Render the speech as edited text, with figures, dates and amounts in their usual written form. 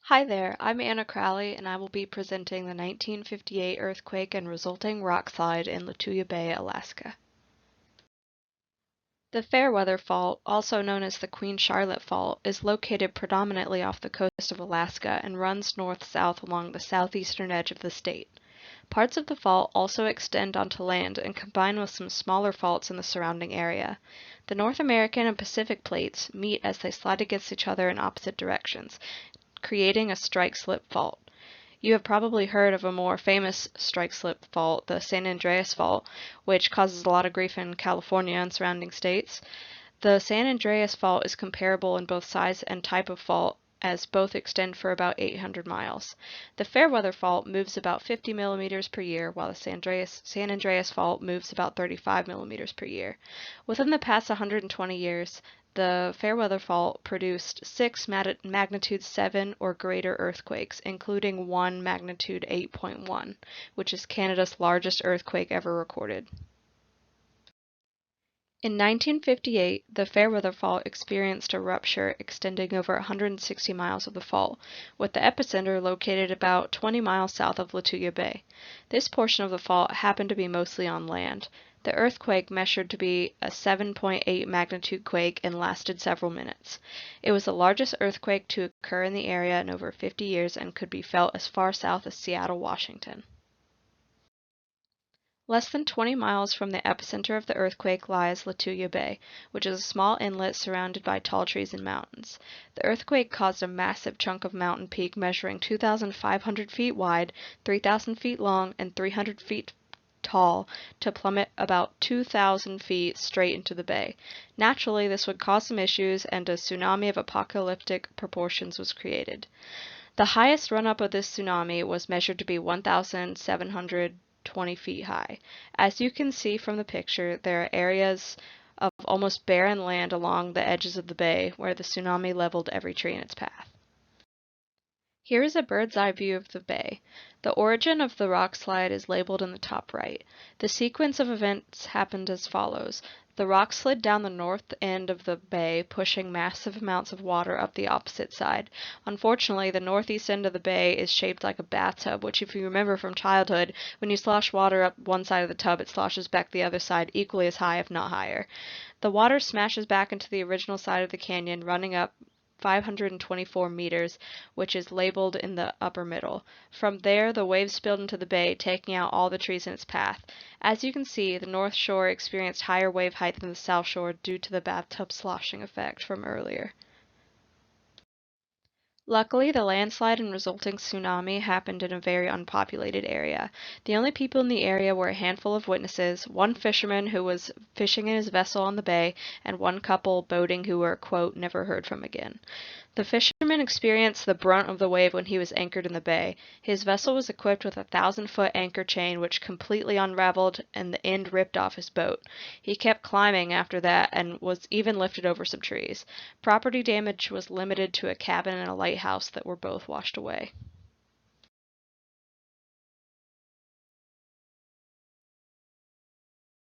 Hi there, I'm Anna Crowley, and I will be presenting the 1958 earthquake and resulting rock slide in Lituya Bay, Alaska. The Fairweather Fault, also known as the Queen Charlotte Fault, is located predominantly off the coast of Alaska and runs north-south along the southeastern edge of the state. Parts of the fault also extend onto land and combine with some smaller faults in the surrounding area. The North American and Pacific plates meet as they slide against each other in opposite directions, creating a strike-slip fault. You have probably heard of a more famous strike-slip fault, the San Andreas Fault, which causes a lot of grief in California and surrounding states. The San Andreas Fault is comparable in both size and type of fault, as both extend for about 800 miles. The Fairweather Fault moves about 50 millimeters per year, while the San Andreas Fault moves about 35 millimeters per year. Within the past 120 years, the Fairweather Fault produced 6 magnitude 7 or greater earthquakes, including one magnitude 8.1, which is Canada's largest earthquake ever recorded. In 1958, the Fairweather Fault experienced a rupture extending over 160 miles of the fault, with the epicenter located about 20 miles south of Lituya Bay. This portion of the fault happened to be mostly on land. The earthquake measured to be a 7.8 magnitude quake and lasted several minutes. It was the largest earthquake to occur in the area in over 50 years and could be felt as far south as Seattle, Washington. Less than 20 miles from the epicenter of the earthquake lies Lituya Bay, which is a small inlet surrounded by tall trees and mountains. The earthquake caused a massive chunk of mountain peak measuring 2,500 feet wide, 3,000 feet long, and 300 feet tall to plummet about 2,000 feet straight into the bay. Naturally, this would cause some issues, and a tsunami of apocalyptic proportions was created. The highest run-up of this tsunami was measured to be 1,720 feet high. As you can see from the picture, there are areas of almost barren land along the edges of the bay where the tsunami leveled every tree in its path. Here is a bird's eye view of the bay. The origin of the rock slide is labeled in the top right. The sequence of events happened as follows. The rock slid down the north end of the bay, pushing massive amounts of water up the opposite side. Unfortunately, the northeast end of the bay is shaped like a bathtub, which if you remember from childhood, when you slosh water up one side of the tub, it sloshes back the other side equally as high, if not higher. The water smashes back into the original side of the canyon, running up 524 meters, which is labeled in the upper middle. From there, the waves spilled into the bay, taking out all the trees in its path. As you can see, the north shore experienced higher wave height than the south shore due to the bathtub sloshing effect from earlier. Luckily, the landslide and resulting tsunami happened in a very unpopulated area. The only people in the area were a handful of witnesses, one fisherman who was fishing in his vessel on the bay, and one couple boating who were, quote, never heard from again. The fisherman experienced the brunt of the wave when he was anchored in the bay. His vessel was equipped with a 1,000-foot anchor chain which completely unraveled and the end ripped off his boat. He kept climbing after that and was even lifted over some trees. Property damage was limited to a cabin and a lighthouse that were both washed away.